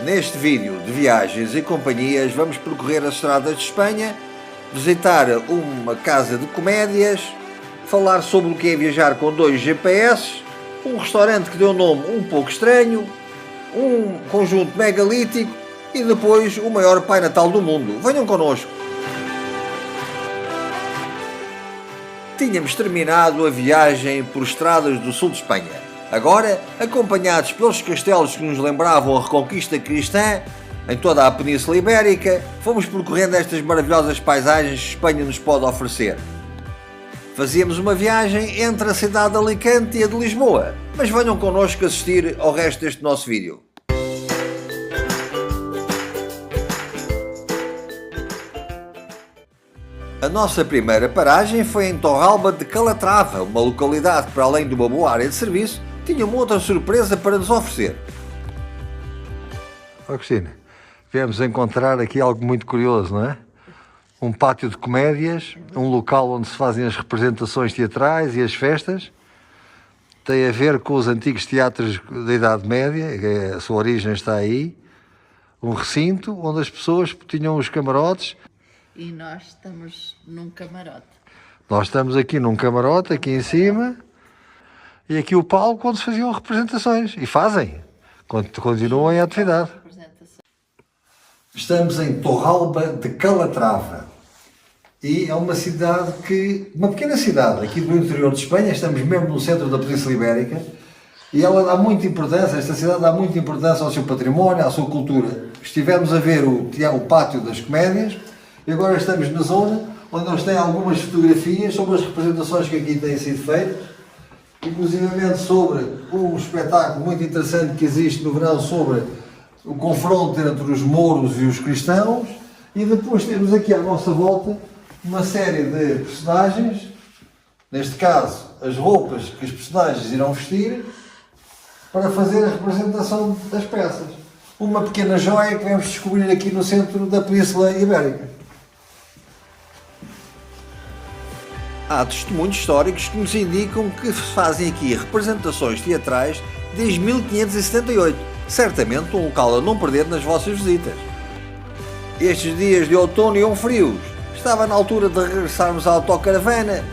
Neste vídeo de viagens e companhias vamos percorrer as estradas de Espanha, visitar uma casa de comédias, falar sobre o que é viajar com 2 GPS, um restaurante que deu um nome um pouco estranho, um conjunto megalítico e depois o maior Pai Natal do mundo. Venham connosco! Tínhamos terminado a viagem por estradas do sul de Espanha. Agora, acompanhados pelos castelos que nos lembravam a reconquista cristã em toda a Península Ibérica, fomos percorrendo estas maravilhosas paisagens que Espanha nos pode oferecer. Fazíamos uma viagem entre a cidade de Alicante e a de Lisboa, mas venham connosco assistir ao resto deste nosso vídeo. A nossa primeira paragem foi em Torralba de Calatrava, uma localidade que, para além de uma boa área de serviço, tinha uma outra surpresa para nos oferecer. Cristina, viemos encontrar aqui algo muito curioso, não é? Um pátio de comédias, um local onde se fazem as representações teatrais e as festas. Tem a ver com os antigos teatros da Idade Média, a sua origem está aí. Um recinto onde as pessoas tinham os camarotes. E nós estamos num camarote. Nós estamos aqui num camarote, aqui em cima, e aqui o palco onde se faziam representações. E fazem. Continuam em atividade. Estamos em Torralba de Calatrava. E é uma cidade uma pequena cidade aqui do interior de Espanha. Estamos mesmo no centro da Península Ibérica. E ela dá muita importância, esta cidade dá muita importância ao seu património, à sua cultura. Estivemos a ver o pátio das comédias. E agora estamos na zona onde eles têm algumas fotografias sobre as representações que aqui têm sido feitas, inclusivamente sobre um espetáculo muito interessante que existe no verão sobre o confronto entre os mouros e os cristãos, e depois temos aqui à nossa volta uma série de personagens, neste caso as roupas que os personagens irão vestir para fazer a representação das peças. Uma pequena joia que vamos descobrir aqui no centro da Península Ibérica. Há testemunhos históricos que nos indicam que se fazem aqui representações teatrais desde 1578. Certamente um local a não perder nas vossas visitas. Estes dias de outono iam frios. Estava na altura de regressarmos à autocaravana.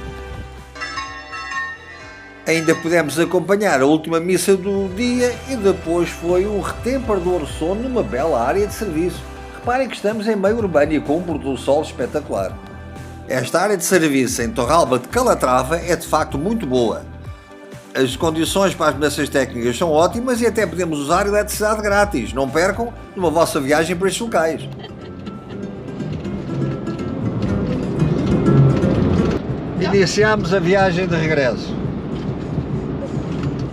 Ainda pudemos acompanhar a última missa do dia e depois foi um retempador sono numa bela área de serviço. Reparem que estamos em meio urbano e com um pôr do sol espetacular. Esta área de serviço em Torralba de Calatrava é de facto muito boa. As condições para as mudanças técnicas são ótimas e até podemos usar eletricidade grátis. Não percam numa vossa viagem para estes locais. Iniciámos a viagem de regresso.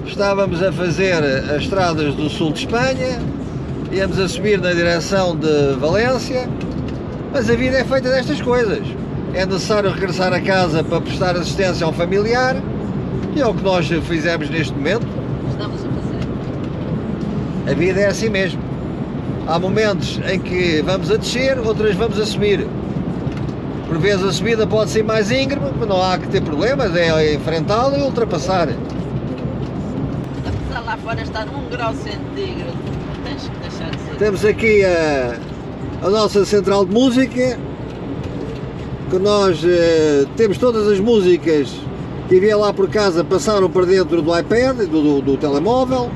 Estávamos a fazer as estradas do sul de Espanha, íamos a subir na direção de Valência, mas a vida é feita destas coisas. É necessário regressar a casa para prestar assistência ao familiar, e é o que nós fizemos neste momento. Estamos a fazer. A vida é assim mesmo. Há momentos em que vamos a descer, outras vamos a subir. Por vezes a subida pode ser mais íngreme, mas não há que ter problemas, é enfrentá-la e ultrapassar. Apesar lá fora estar 1 grau centígrado, tens que deixar de ser. Temos aqui a nossa central de música, que nós temos todas as músicas que havia lá por casa, passaram para dentro do iPad, do telemóvel.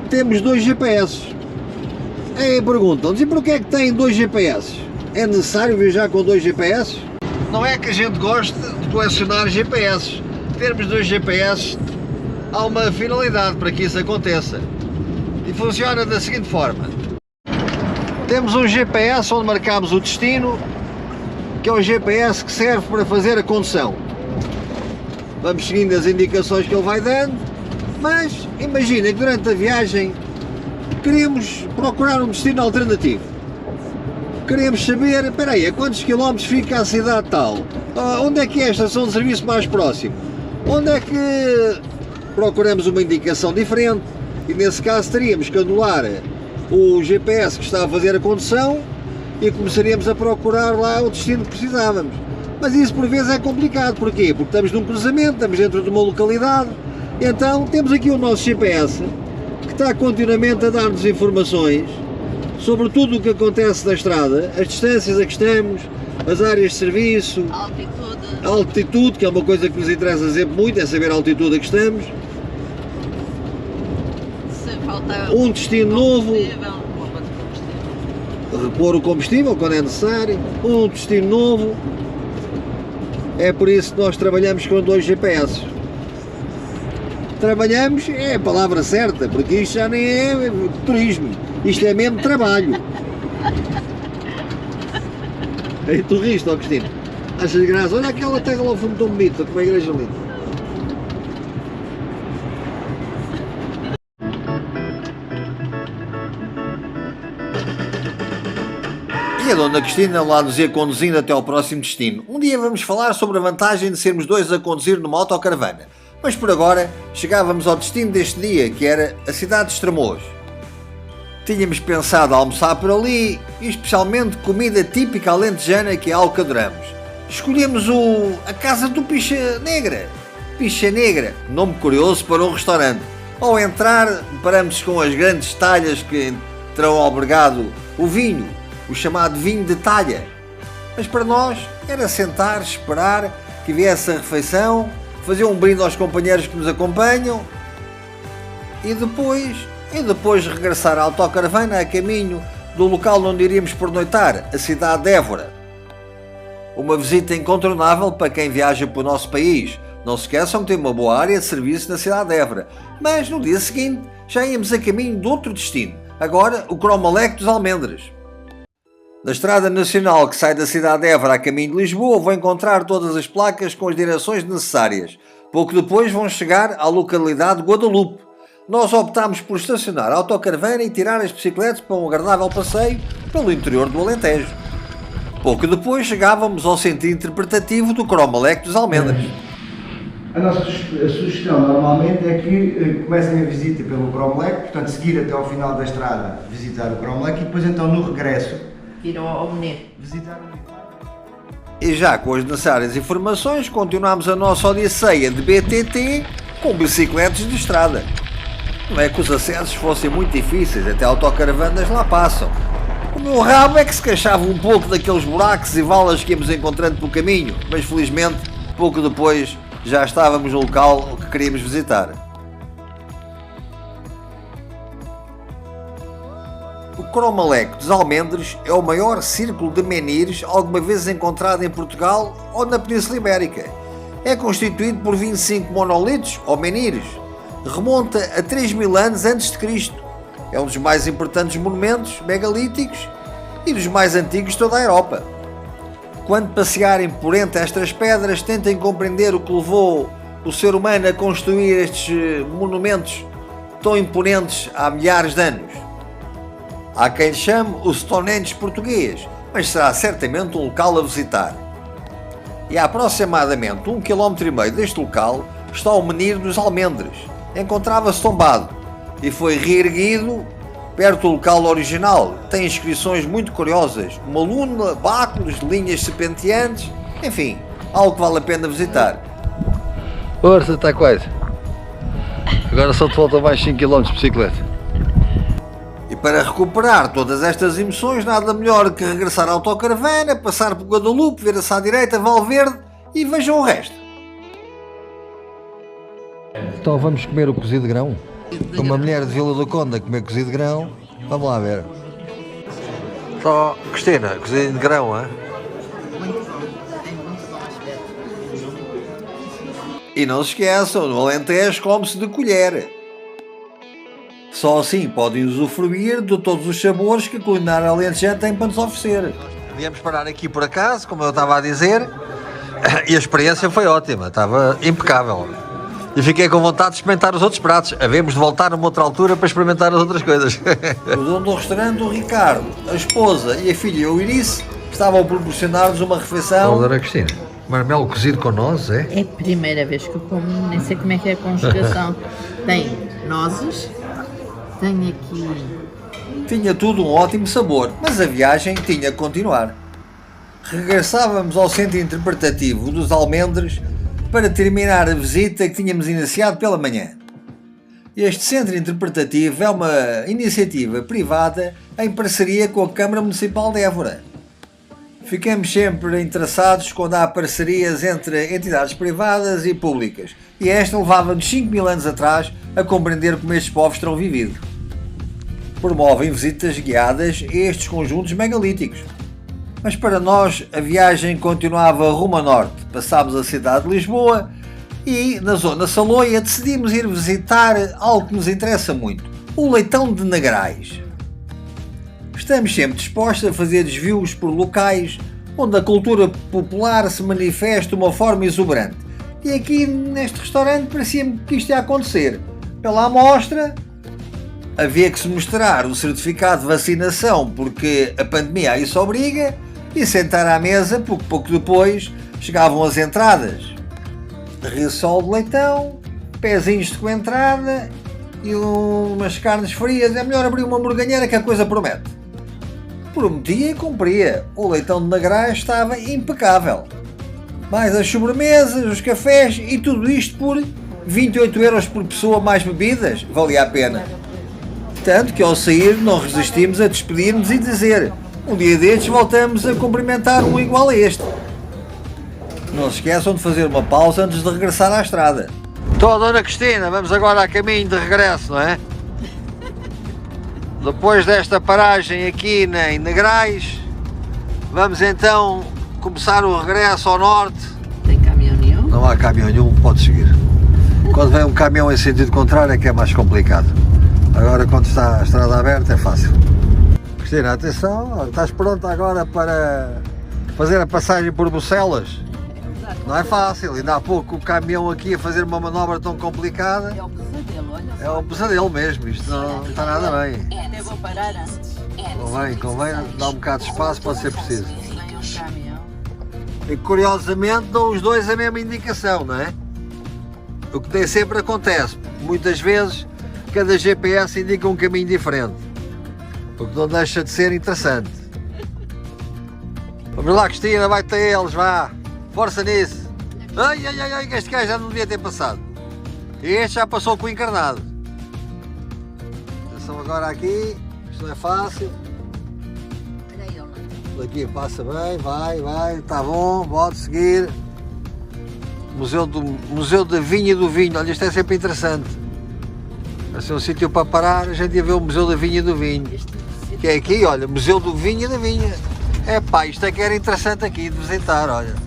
Temos 2 GPS. Aí perguntam-nos, e porquê é que tem 2 GPS? É necessário viajar com 2 GPS? Não é que a gente goste de colecionar GPS. Termos 2 GPS há uma finalidade para que isso aconteça. E funciona da seguinte forma. Temos um GPS onde marcamos o destino, que é o GPS que serve para fazer a condução. Vamos seguindo as indicações que ele vai dando, mas imaginem que durante a viagem queremos procurar um destino alternativo. Queremos saber, espera aí, a quantos quilómetros fica a cidade tal? Onde é que é a estação de serviço mais próxima? Onde é que procuramos uma indicação diferente? E nesse caso teríamos que anular o GPS que está a fazer a condução e começaríamos a procurar lá o destino que precisávamos. Mas isso por vezes é complicado. Porquê? Porque estamos num cruzamento, estamos dentro de uma localidade, então temos aqui o nosso GPS, que está continuamente a dar-nos informações sobre tudo o que acontece na estrada, as distâncias a que estamos, as áreas de serviço, a altitude, que é uma coisa que nos interessa sempre muito, é saber a altitude a que estamos. Se faltar Um destino novo, bomba de combustível. repor o combustível quando é necessário, um destino novo. É por isso que nós trabalhamos com 2 GPS. Trabalhamos é a palavra certa, porque isto já nem é turismo, isto é mesmo trabalho. Aí tu riste, ó Cristina. Achas graça? Olha aquela terra lá ao fundo tão bonita, como a igreja linda. E a Dona Cristina lá nos ia conduzindo até ao próximo destino. Um dia vamos falar sobre a vantagem de sermos 2 a conduzir numa autocaravana. Mas por agora chegávamos ao destino deste dia, que era a cidade de Estremoz. Tínhamos pensado almoçar por ali, e especialmente comida típica alentejana, que é algo que adoramos. Escolhemos a Casa do Picha Negra. Picha Negra, nome curioso para um restaurante. Ao entrar, deparamos com as grandes talhas que terão albergado o vinho, o chamado vinho de talha. Mas para nós era sentar, esperar que viesse a refeição, fazer um brinde aos companheiros que nos acompanham e depois regressar à autocaravana a caminho do local onde iríamos pernoitar, a cidade de Évora. Uma visita incontornável para quem viaja para o nosso país. Não se esqueçam que tem uma boa área de serviço na cidade de Évora. Mas no dia seguinte já íamos a caminho de outro destino, agora o Cromalec dos Almendres. Na estrada nacional que sai da cidade de Évora a caminho de Lisboa, vão encontrar todas as placas com as direções necessárias. Pouco depois vão chegar à localidade de Guadalupe. Nós optámos por estacionar a autocaravana e tirar as bicicletas para um agradável passeio pelo interior do Alentejo. Pouco depois chegávamos ao sentido interpretativo do Cromalec dos Almendres. A nossa sugestão normalmente é que comecem a visita pelo Cromalec, portanto seguir até ao final da estrada, visitar o Cromalec e depois então no regresso Ir ao Menino. visitar o E já com as necessárias informações, continuamos a nossa odisseia de BTT com bicicletas de estrada. Não é que os acessos fossem muito difíceis, até autocaravanas lá passam. O meu rabo é que se queixava um pouco daqueles buracos e valas que íamos encontrando pelo caminho, mas felizmente, pouco depois, já estávamos no local que queríamos visitar. O Cromalec dos Almendres é o maior círculo de menires alguma vez encontrado em Portugal ou na Península Ibérica. É constituído por 25 monolitos ou menires. Remonta a 3.000 anos antes de Cristo. É um dos mais importantes monumentos megalíticos e dos mais antigos de toda a Europa. Quando passearem por entre estas pedras, tentem compreender o que levou o ser humano a construir estes monumentos tão imponentes há milhares de anos. Há quem lhe chame o Stonehenge português, mas será certamente um local a visitar. E a aproximadamente 1,5 km deste local está o Menir dos Almendres. Encontrava-se tombado e foi reerguido perto do local original. Tem inscrições muito curiosas, uma luna, báculos, linhas serpenteantes, enfim, algo que vale a pena visitar. Força, está quase. Agora só te falta mais 5 km de bicicleta. E para recuperar todas estas emoções, nada melhor que regressar à autocaravana, passar por Guadalupe, virar-se à direita, Valverde e vejam o resto. Então vamos comer o cozido de grão? Como a mulher de Vila do Conde a comer cozido de grão, vamos lá ver. Só, Cristina, cozido de grão, hein? Muito bom. É muito bom aspecto. E não se esqueçam, no Alentejo come-se de colher. Só assim podem usufruir de todos os sabores que a culinária alentejana tem para nos oferecer. Viemos parar aqui por acaso, como eu estava a dizer, e a experiência foi ótima, estava impecável. E fiquei com vontade de experimentar os outros pratos. Havemos de voltar a uma outra altura para experimentar as outras coisas. O dono do restaurante, o Ricardo, a esposa e a filha, o Irice, estavam a proporcionar-nos uma refeição. Dona Cristina, marmelo cozido com nozes, é? É a primeira vez que eu como, nem sei como é que é a conjugação. Tem nozes, tem aqui... Tinha tudo um ótimo sabor, mas a viagem tinha que continuar. Regressávamos ao centro interpretativo dos Almendres para terminar a visita que tínhamos iniciado pela manhã. Este centro interpretativo é uma iniciativa privada em parceria com a Câmara Municipal de Évora. Ficamos sempre interessados quando há parcerias entre entidades privadas e públicas, e esta levava-nos 5.000 anos atrás a compreender como estes povos terão vivido. Promovem visitas guiadas a estes conjuntos megalíticos. Mas para nós a viagem continuava rumo a norte. Passámos a cidade de Lisboa e na zona Saloia decidimos ir visitar algo que nos interessa muito, o Leitão de Negrais. Estamos sempre dispostos a fazer desvios por locais onde a cultura popular se manifesta de uma forma exuberante. E aqui neste restaurante parecia-me que isto ia acontecer. Pela amostra, havia que se mostrar o certificado de vacinação porque a pandemia a isso obriga e sentar à mesa, pouco depois chegavam as entradas. Rissol de leitão, pezinhos de coentrada e umas carnes frias. É melhor abrir uma morganheira que a coisa promete. Prometia e cumpria. O Leitão de Negrais estava impecável. Mais as sobremesas, os cafés e tudo isto por 28€ por pessoa mais bebidas. Valia a pena. Tanto que ao sair não resistimos a despedir-nos e dizer: um dia destes voltamos a cumprimentar um igual a este. Não se esqueçam de fazer uma pausa antes de regressar à estrada. Então, Dona Cristina, vamos agora a caminho de regresso, não é? Depois desta paragem aqui em Negrais, vamos então começar o regresso ao norte. Tem caminhão nenhum? Não há caminhão nenhum, pode seguir. Quando vem um caminhão em sentido contrário é que é mais complicado. Agora quando está a estrada aberta é fácil. Cristina, atenção, estás pronta agora para fazer a passagem por Bucelas? Não é fácil, ainda há pouco o caminhão aqui a fazer uma manobra tão complicada. É um pesadelo, olha só. É um pesadelo mesmo, isto não está nada bem. Até vou parar antes. Convém dar um bocado de espaço, pode ser preciso. Vem um caminhão. E curiosamente dão os dois a mesma indicação, não é? O que nem sempre acontece. Muitas vezes cada GPS indica um caminho diferente. O que não deixa de ser interessante. Vamos lá, Cristina, vai-te a eles, vá. Força nisso. Ai, que este gajo já não devia ter passado. E este já passou com o encarnado. Atenção agora aqui, isto não é fácil. Daqui passa bem, vai, está bom, pode seguir. Museu da Vinha e do Vinho, olha, isto é sempre interessante. Vai ser um sítio para parar, a gente ia ver o Museu da Vinha e do Vinho. Que é aqui, olha, Museu do Vinho e da Vinha. É pá, isto é que era interessante aqui de visitar, olha.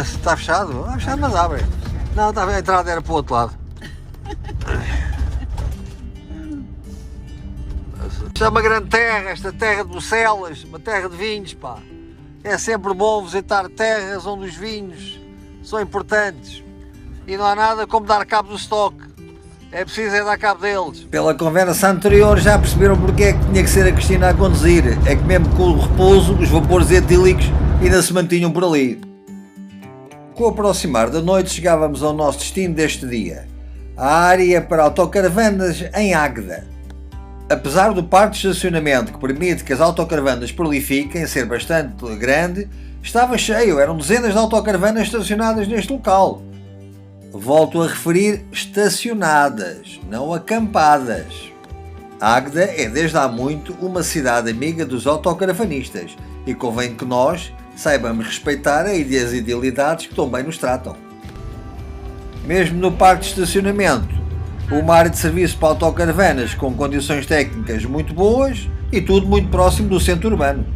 Está fechado? Está fechado, mas abre. Não, a entrada era para o outro lado. Isto é uma grande terra, esta terra de Bucelas, uma terra de vinhos, pá. É sempre bom visitar terras onde os vinhos são importantes. E não há nada como dar cabo do estoque. É preciso dar cabo deles. Pela conversa anterior já perceberam porque é que tinha que ser a Cristina a conduzir. É que mesmo com o repouso, os vapores etílicos ainda se mantinham por ali. Com o aproximar da noite chegávamos ao nosso destino deste dia, a área para autocaravanas em Águeda. Apesar do parque de estacionamento que permite que as autocaravanas prolifiquem, ser bastante grande, estava cheio, eram dezenas de autocaravanas estacionadas neste local. Volto a referir estacionadas, não acampadas. Águeda é desde há muito uma cidade amiga dos autocaravanistas e convém que nós saibamos respeitar as idealidades que tão bem nos tratam. Mesmo no parque de estacionamento, uma área de serviço para autocaravanas com condições técnicas muito boas e tudo muito próximo do centro urbano.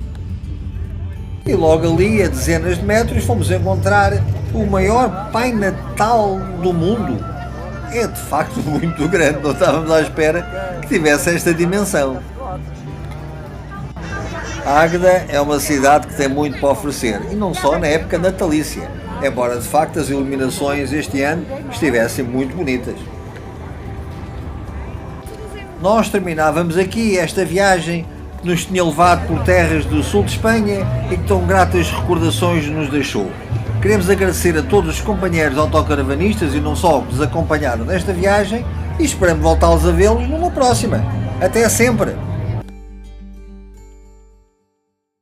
E logo ali, a dezenas de metros, fomos encontrar o maior Pai Natal do mundo. É de facto muito grande, não estávamos à espera que tivesse esta dimensão. Águeda é uma cidade que tem muito para oferecer, e não só na época natalícia, embora de facto as iluminações este ano estivessem muito bonitas. Nós terminávamos aqui esta viagem que nos tinha levado por terras do sul de Espanha e que tão gratas recordações nos deixou. Queremos agradecer a todos os companheiros autocaravanistas e não só que nos acompanharam nesta viagem e esperamos voltá-los a vê-los numa próxima. Até sempre!